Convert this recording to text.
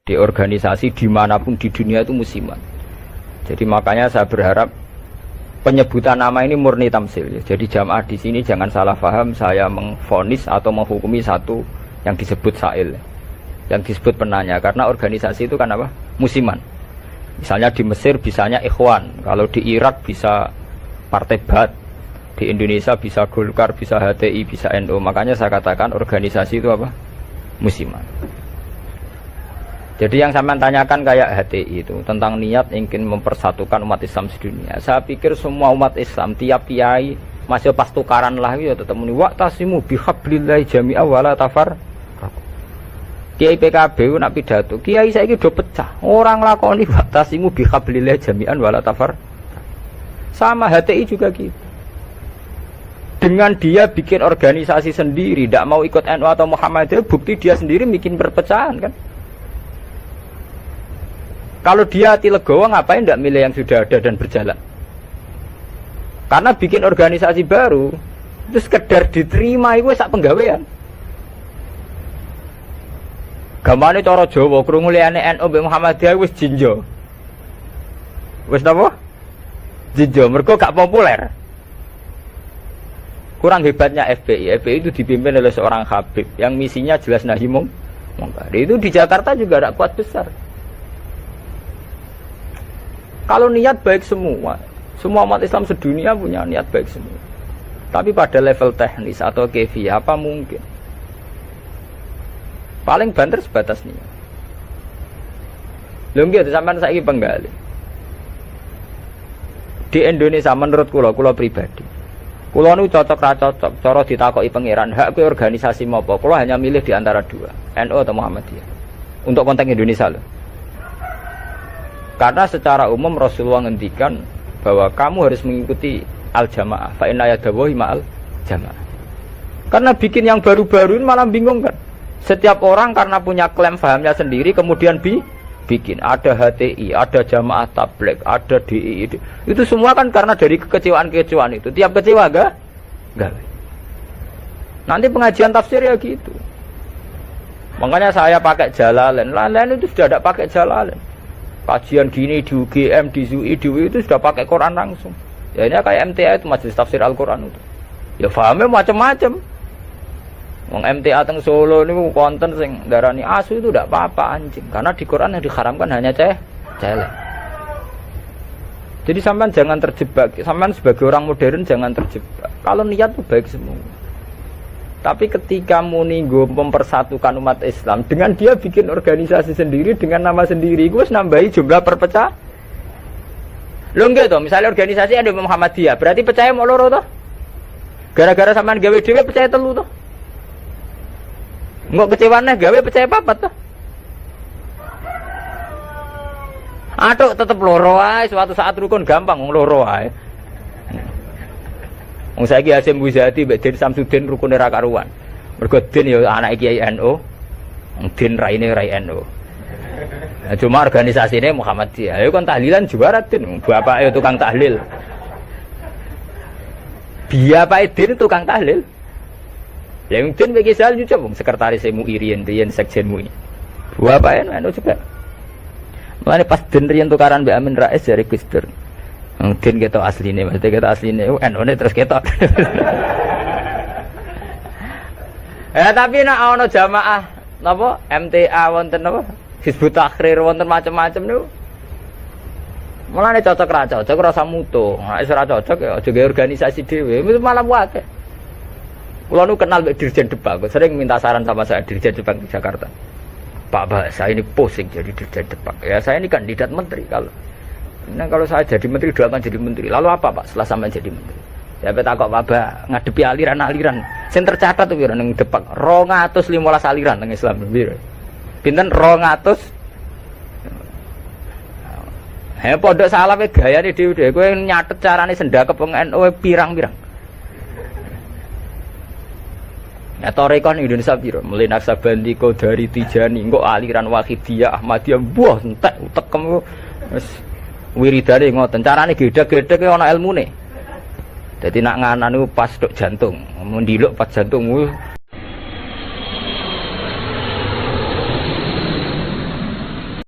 Di organisasi dimanapun di dunia itu musiman. Jadi makanya saya berharap penyebutan nama ini murni tamsil. Jadi jamaah di sini jangan salah paham saya mengvonis atau menghukumi satu yang disebut sa'il, yang disebut penanya. Karena organisasi itu kan apa? Musiman. Misalnya di Mesir bisanya Ikhwan, kalau di Irak bisa Partai Ba'ath, di Indonesia bisa Golkar, bisa HTI, bisa NU. Makanya saya katakan organisasi itu apa? Musiman. Jadi yang sampean tanyakan kayak HTI itu tentang niat ingin mempersatukan umat Islam sedunia. Saya pikir semua umat Islam tiap kiai masih pas tukaran lah ya tetap muni waqtasimu bihablillahi jami'a wala tafar. Kiai PKB nak pidato, kiai saiki do pecah. Orang lakoni waqtasimu bihablillahi jami'an wala tafar. Sama HTI juga gitu. Dengan dia bikin organisasi sendiri, tidak mau ikut NU atau Muhammadiyah, bukti dia sendiri bikin perpecahan kan. Kalau dia hati legowo ngapain tidak milih yang sudah ada dan berjalan? Karena bikin organisasi baru itu sekedar diterima itu sak penggawean. Gamane cara Jawa krungu liyane NU mbek Muhammadiyah wis jinjo. Wis napa? Jinjo mergo gak populer. Kurang hebatnya FPI. FPI itu dipimpin oleh seorang Habib yang misinya jelas nahi mungkar. Itu di Jakarta juga ada kuat besar. Kalau niat baik semua umat Islam sedunia punya niat baik semua. Tapi pada level teknis atau kefiyah apa mungkin? Paling banter sebatas niat. Lho nggih sampean saiki penggali. Di Indonesia menurut kula pribadi. Kula nu cocok ra cocok, cara ditakoki pangeran, hak kowe organisasi apa? Kula hanya milih di antara dua, NU atau Muhammadiyah. Untuk konteks Indonesia loh. Karena secara umum Rasulullah ngendikan bahwa kamu harus mengikuti al-jamaah. Fa inna yadawahi ma'al jamaah. Karena bikin yang baru-baru ini malah bingung kan. Setiap orang karena punya klaim fahamnya sendiri kemudian bikin. Ada HTI, ada jamaah tabligh, ada DI. Itu semua kan karena dari kekecewaan-kekecewaan itu. Tiap kecewa enggak? Nanti pengajian tafsir ya gitu. Makanya saya pakai Jalalain. Lain-lain itu sudah ada pakai Jalalain. Kajian gini di UGM, di ZUI, di UI itu sudah pakai Quran langsung. Ya ini kayak MTA itu Majelis Tafsir Al-Quran itu. Ya fahamnya macam-macam. Wong MTA teng Solo ini konten sing darani asu itu tidak apa-apa anjing. Karena di Quran yang diharamkan hanya celek. Jadi sampean jangan terjebak. Sampean sebagai orang modern jangan terjebak. Kalau niat itu baik semua. Tapi ketika muninggo mempersatukan umat Islam dengan dia bikin organisasi sendiri dengan nama sendiri, gue nambahi jumlah perpecah. Lo enggak toh, misalnya organisasi ada Muhammadiyah, berarti percaya mau loro toh? Gara-gara sampean gawe dhewe percaya telu toh? Enggak kecewane gawe percaya papat toh? Aduh tetep loro ae, suatu saat rukun gampang wong loro ae. Wong saiki Hasyim Muzadi mbek Den Samsudin rukune ra karuan. Mergo Den ya anake Kiai NU, Den raine rai NU. Nah, cuma organisasine Muhammadiyah. Ayo kon tahlilan juara Den, bapake tukang tahlil. Bapake Den tukang tahlil. Lah wong Den iki sal nyucup wong sekretaris MUI riyen sekjen MUI. Bapake NU juga. Mulane pas Den riyen tukaran mbek Amin Rais dari Gus Dur. Mungkin kita aslinya, maksudnya kita aslinya, NU terus kita. Tapi nak ono jamaah, napa MTA wonten napa Hizbut Tahrir wonten macam-macam niku. Mulane cocok ra cocok rasa mutu. Nek ora cocok ya aja gawe organisasi dhewe, itu malah wae. Kula nu kenal Mbak Dirjen Depak, sering minta saran sama saya Dirjen Depak di Jakarta. Pak, saya ini pusing jadi Dirjen Depak. Ya saya ini kandidat menteri kalau. Nah kalau saya jadi menteri doakan jadi menteri. Lalu apa Pak setelah sampai jadi menteri? Ya takok Pak ngadepi aliran-aliran. Sing tercatat tuh piro ning Depak 215 aliran teng Islam piro. Pinten 200. Pondok salah wae gayane dhewe-dhewe kowe nyatet carane sendakep wong NU pirang-pirang. Ya torikon Indonesia piro? Mulai Naksabandi Qadari Tijani engko aliran Wahidiyah Ahmadiyah buah entek utekem wis wiridane ngoten carane gedhe-gedhe ana ilmune. Dadi nak nganan niku pas tok jantung, mendiluk pas jantung